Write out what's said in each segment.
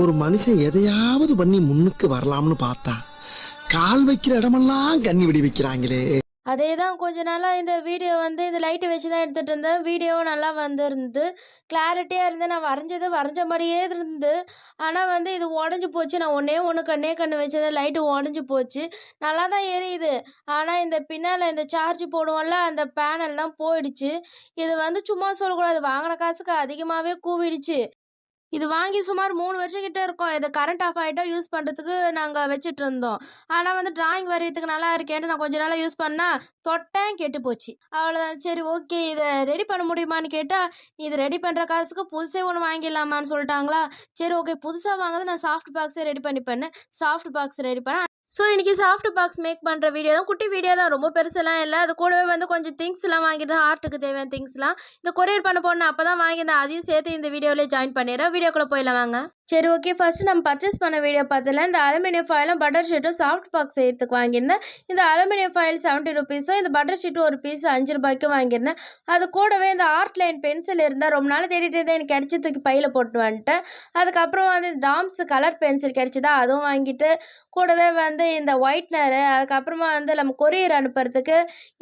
ஒரு மனுஷன் எதையாவது பண்ணி முன்னுக்கு வரலாம்னு பார்த்தா கால் வைக்கிற இடமெல்லாம் கண்ணி விடி வைக்கிறாங்களே. அதே தான் கொஞ்ச நாளாக இந்த வீடியோ வந்து இந்த லைட்டு வச்சு தான் எடுத்துகிட்டு இருந்தேன். வீடியோவும் நல்லா வந்திருந்து கிளாரிட்டியாக இருந்து நான் வரைஞ்சது வரைஞ்ச மாதிரியே இருந்து. ஆனால் வந்து இது உடஞ்சி போச்சு. நான் ஒன்றே ஒன்று கண்ணு வச்சது லைட்டு உடஞ்சி போச்சு. நல்லா தான் எரியுது. ஆனால் இந்த பின்னால் இந்த சார்ஜ் போடுவோம்ல அந்த பேனல்லாம் போயிடுச்சு. இது வந்து சும்மா சொல்லக்கூடாது, வாங்கின காசுக்கு அதிகமாகவே கூவிடுச்சு. இது வாங்கி சுமார் 3 வருஷம் கிட்ட இருக்கும். இது கரண்ட் ஆஃப் ஆகிட்டா யூஸ் பண்ணுறதுக்கு நாங்கள் வச்சுட்டு இருந்தோம். ஆனால் வந்து டிராயிங் வரைகிறதுக்கு நல்லா இருக்கேன்ட்டு நான் கொஞ்ச நாளாக யூஸ் பண்ணால் தொட்டேன் கெட்டு போச்சு. அவ்வளோதான். சரி ஓகே, இதை ரெடி பண்ண முடியுமான்னு கேட்டால், இது ரெடி பண்ணுற காசுக்கு புதுசே ஒன்று வாங்கிடலாமான்னு சொல்லிட்டாங்களா. சரி ஓகே, புதுசாக வாங்குறது நான் சாஃப்ட் பாக்ஸே ரெடி பண்ணிப்பேன்னு சாஃப்ட் பாக்ஸ் ரெடி பண்ணேன். ஸோ இன்றைக்கி சாஃப்ட் பாக்ஸ் மேக் பண்ணுற வீடியோ தான். குட்டி வீடியோ தான், ரொம்ப பெருசெல்லாம் இல்லை. அது கூடவே வந்து கொஞ்சம் திங்ஸ்லாம் வாங்கியிருந்தேன், ஆர்ட்டுக்கு தேவையான திங்ஸ்லாம். இந்த கொரியர் பண்ண போனேன், அப்போ தான் வாங்கியிருந்தேன். அதையும் சேர்த்து இந்த வீடியோவிலே ஜாயின் பண்ணிடுறேன். வீடியோக்குள்ளே போயிடலாம் வாங்க. சரி ஓகே, ஃபஸ்ட்டு நம்ம பர்ச்சேஸ் பண்ண வீடியோ பார்த்தல இந்த அலுமினியம் ஃபாயிலும் பட்டர் ஷீட்டும் சாஃப்ட் பாக்ஸ் செய்யறதுக்கு வாங்கியிருந்தேன். இந்த அலுமினியம் ஃபாயில் 70 ருபீஸும், இந்த பட்டர் ஷீட்டு ஒரு பீஸ் 5 ரூபாய்க்கும் வாங்கியிருந்தேன். அது கூடவே இந்த ஆர்ட் லைன் பென்சில் இருந்தால் ரொம்ப நாள் தேடிட்டு இருந்தேன், எனக்கு கிடச்சி தூக்கி பையில் போட்டு வந்துட்டேன். அதுக்கப்புறம் வந்து டாம்ஸ் கலர் பென்சில் கிடச்சிதா, அதுவும் வாங்கிட்டு கூடவே வந்து இந்த ஒயிட்னரு, அதுக்கப்புறமா வந்து நம்ம கொரியர் அனுப்புறதுக்கு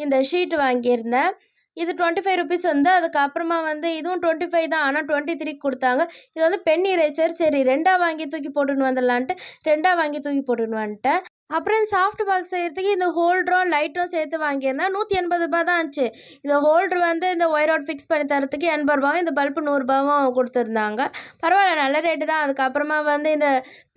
இந்த ஷீட் வாங்கியிருந்தேன். இது 25 ருபீஸ் வந்து. அதுக்கப்புறமா வந்து இதுவும் 25 தான், ஆனால் 23 கொடுத்தாங்க. இது வந்து பென் இரேசர். சரி 2ஆ வாங்கி தூக்கி போட்டுன்னு வந்துடலான்ட்டு 2ஆ வாங்கி தூக்கி போட்டுன்னு வந்துட்டேன். அப்புறம் சாஃப்ட் பாக்ஸ் செய்கிறதுக்கு இந்த ஹோல்டரும் லைட்டும் சேர்த்து வாங்கியிருந்தேன். 180 ரூபா தான் ஆச்சு. இந்த ஹோல்டர் வந்து இந்த ஒயரோட் ஃபிக்ஸ் பண்ணி தரத்துக்கு 80 ரூபாவும், இந்த பல்பு 100 ரூபாவும் கொடுத்துருந்தாங்க. பரவாயில்ல, நல்ல ரேட்டு தான். அதுக்கப்புறமா வந்து இந்த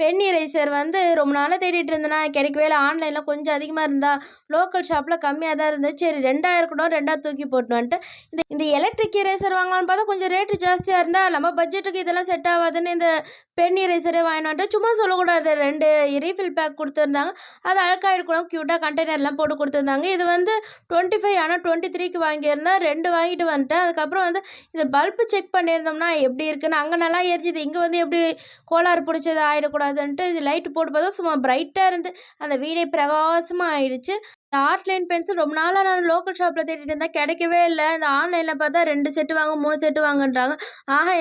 பென் இரேசர் வந்து ரொம்ப நாளாக தேடிட்டு இருந்தேன்னா கிடைக்கவே இல்லை. ஆன்லைனில் கொஞ்சம் அதிகமாக இருந்தால் லோக்கல் ஷாப்பில் கம்மியாக தான் இருந்துச்சு. சரி 2ஆக இருக்கட்டும், 2ஆ தூக்கி போட்டு வந்துட்டு இந்த எலக்ட்ரிக் இரேசர் வாங்கலான்னு பார்த்தா கொஞ்சம் ரேட்டு ஜாஸ்தியாக இருந்தால் நம்ம பட்ஜெட்டுக்கு இதெல்லாம் செட் ஆகாதுன்னு இந்த பென் இரேசரே வாங்கினான்ட்டு. சும்மா சொல்லக்கூடாது, 2 ரீஃபில் பேக் கொடுத்துருந்தாங்க. அது அழுக்காயிடக்கூடாது, க்யூட்டாக கண்டெய்னர்லாம் போட்டு கொடுத்துருந்தாங்க. இது வந்து 25, ஆனால் 23க்கு வாங்கியிருந்தேன். 2 வாங்கிட்டு வந்துட்டேன். அதுக்கப்புறம் வந்து இந்த பல்பு செக் பண்ணியிருந்தோம்னா எப்படி இருக்குன்னு, அங்கே நல்லா எரிஞ்சுது, இங்கே வந்து எப்படி கோளாறு பிடிச்சது ஆகிடக்கூடாதுன்ட்டு இது லைட்டு போட்டு பார்த்தா சும்மா பிரைட்டாக இருந்து அந்த வீடே பிரகாசமாக ஆயிடுச்சு. இந்த ஆர்ட் லைன் பென்சில் ரொம்ப நாளாக நான் லோக்கல் ஷாப்பில் தேடிட்டு இருந்தேன், கிடைக்கவே இல்லை. இந்த ஆன்லைனில் பார்த்தா 2 செட்டு வாங்க 3 செட்டு வாங்கன்றாங்க.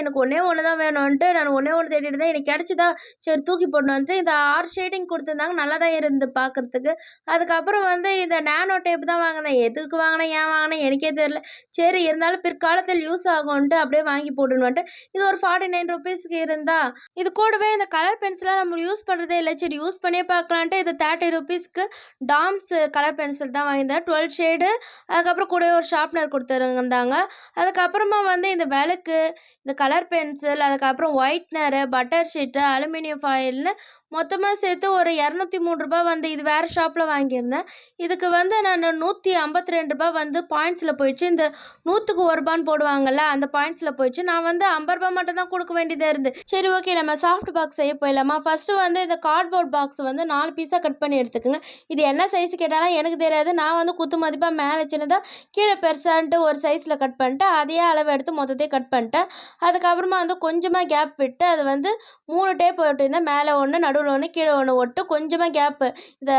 எனக்கு ஒன்றே ஒன்று தான் வேணும்ன்ட்டு நான் ஒன்றே ஒன்று தேடிட்டு இருந்தேன். எனக்கு கிடச்சிதா, சரி தூக்கி போட்டு வந்துட்டு இந்த 6 ஷேடிங் கொடுத்துருந்தாங்க, நல்லா தான் இருந்து பார்க்குறதுக்கு. அதுக்கப்புறம் வந்து இந்த நேனோ டேப் தான் வாங்கினேன். எதுக்கு வாங்கினேன், ஏன் வாங்கினேன் எனக்கே தெரில. சரி இருந்தாலும் பிற்காலத்தில் யூஸ் ஆகும்ன்ட்டு அப்படியே வாங்கி போட்டுன்னு வந்துட்டு இது ஒரு 49 ருபீஸ்க்கு இருந்தா. இது கூடவே இந்த கலர் பென்சிலாக நம்ம யூஸ் பண்ணுறதே இல்லை, சரி யூஸ் பண்ணியே பார்க்கலான்ட்டு இது 30 ருபீஸ்க்கு டாம்ஸ் கலர் பென்சில் தான் வாங்கியிருந்தேன், 12 ஷேடு. அதுக்கப்புறம் கூட ஒரு ஷார்ப்னர் கொடுத்துருந்தாங்க. அதுக்கப்புறமா வந்து இந்த விளக்கு, இந்த கலர் பென்சில், அதுக்கப்புறம் ஒயிட்னரு, பட்டர் ஷீட்டு, அலுமினியம் ஃபாயில்னு மொத்தமாக சேர்த்து ஒரு 203 ரூபா வந்து இது வேறு ஷாப்பில் வாங்கியிருந்தேன். இதுக்கு வந்து நான் 152 ரூபா வந்து பாயிண்ட்ஸில் போயிடுச்சு. இந்த 100க்கு 1 ரூபான்னு போடுவாங்கள்ல, அந்த பாயிண்ட்ஸில் போயிடுச்சு. நான் வந்து 50 ரூபா மட்டும் தான் கொடுக்க வேண்டியதாக இருந்து. சரி ஓகே, நம்ம சாஃப்ட் பாக்ஸ் செய்ய போயிடலாமா. ஃபஸ்ட்டு வந்து இந்த கார்ட்போர்ட் பாக்ஸ் வந்து 4 பீஸாக கட் பண்ணி எடுத்துக்கோங்க. இது என்ன சைஸ் கேட்டாலும் எனக்கு தெரியாது. நான் வந்து குத்து மதிப்பாக மேலே சின்னதாக கீழே பெருசான்ட்டு ஒரு சைஸில் கட் பண்ணிட்டு அதையே அளவு எடுத்து மொத்தத்தையும் கட் பண்ணிட்டேன். அதுக்கப்புறமா வந்து கொஞ்சமாக கேப் விட்டு அது வந்து 3 டேப் போட்டிருந்தேன். மேலே ஒன்று, நடுவில் ஒன்று, கீழே ஒன்று ஒட்டு கொஞ்சமாக கேப்பு இதை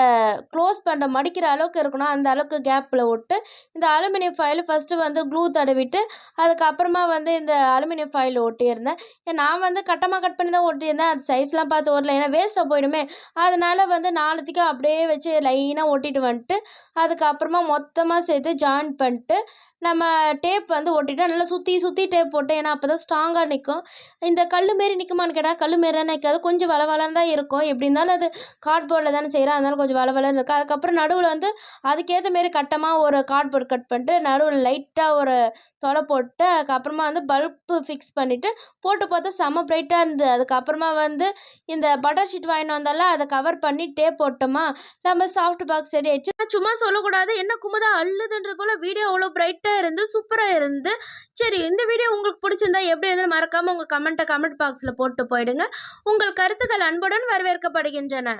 க்ளோஸ் பண்ணுற மடிக்கிற அளவுக்கு இருக்கணும், அந்த அளவுக்கு கேப்பில் விட்டு இந்த அலுமினியம் ஃபைல் ஃபஸ்ட்டு வந்து க்ளூ தடவிட்டு அதுக்கப்புறமா வந்து இந்த அலுமினியம் ஃபைல் ஒட்டியிருந்தேன். நான் வந்து கட்டமாக கட் பண்ணி தான் ஒட்டியிருந்தேன். அது சைஸ்லாம் பார்த்து ஓட்டல, ஏன்னா வேஸ்ட்டாக போயிடுமே. அதனால் வந்து 4த்துக்கும் அப்படியே வச்சு லைனாக ஒட்டிட்டு வந்துட்டு அதுக்கப்புறமா மொத்தமாக சேர்த்து ஜாயின் பண்ணிட்டு நம்ம டேப் வந்து ஒட்டிட்டு நல்லா சுற்றி சுற்றி டேப் போட்டேன். ஏன்னா அப்போ தான் ஸ்ட்ராங்காக நிற்கும். இந்த கல் மாரி நிற்குமான்னு கேட்டால் கல் மாரிலாம் நிற்காது, கொஞ்சம் வளவலன்னு தான் இருக்கும். எப்படி இருந்தாலும் அது கார்ட்போர்டில் தானே செய்கிறோம், அதனால கொஞ்சம் வளவலன்னு இருக்கும். அதுக்கப்புறம் நடுவில் வந்து அதுக்கேற்ற மாரி கட்டமாக ஒரு கார்ட்போர்ட் கட் பண்ணிட்டு நடுவில் லைட்டாக ஒரு தொலை போட்டு அதுக்கப்புறமா வந்து பல்பு ஃபிக்ஸ் பண்ணிவிட்டு போட்டு பார்த்தா செம்ம பிரைட்டாக இருந்தது. அதுக்கப்புறமா வந்து இந்த பட்டர் ஷீட் வாங்கிட்டு வந்தால அதை கவர் பண்ணி டேப் போட்டோமா, நம்ம சாஃப்ட் பாக்ஸ் ரெடி ஆயிடுச்சு. சும்மா சொல்லக்கூடாது, என்ன குமுதா அள்ளுதுன்ற போல் வீடியோ அவ்வளோ பிரைட்டாக இருந்து சூப்பராக இருந்து. சரி, இந்த வீடியோ உங்களுக்கு பிடிச்சிருந்தா எப்படி இருந்தாலும் மறக்காமல் உங்கள் கமெண்ட் பாக்ஸில் போட்டு போயிடுங்க. உங்கள் கருத்துக்கள் அன்புடன் வரவேற்கப்படுகின்றன.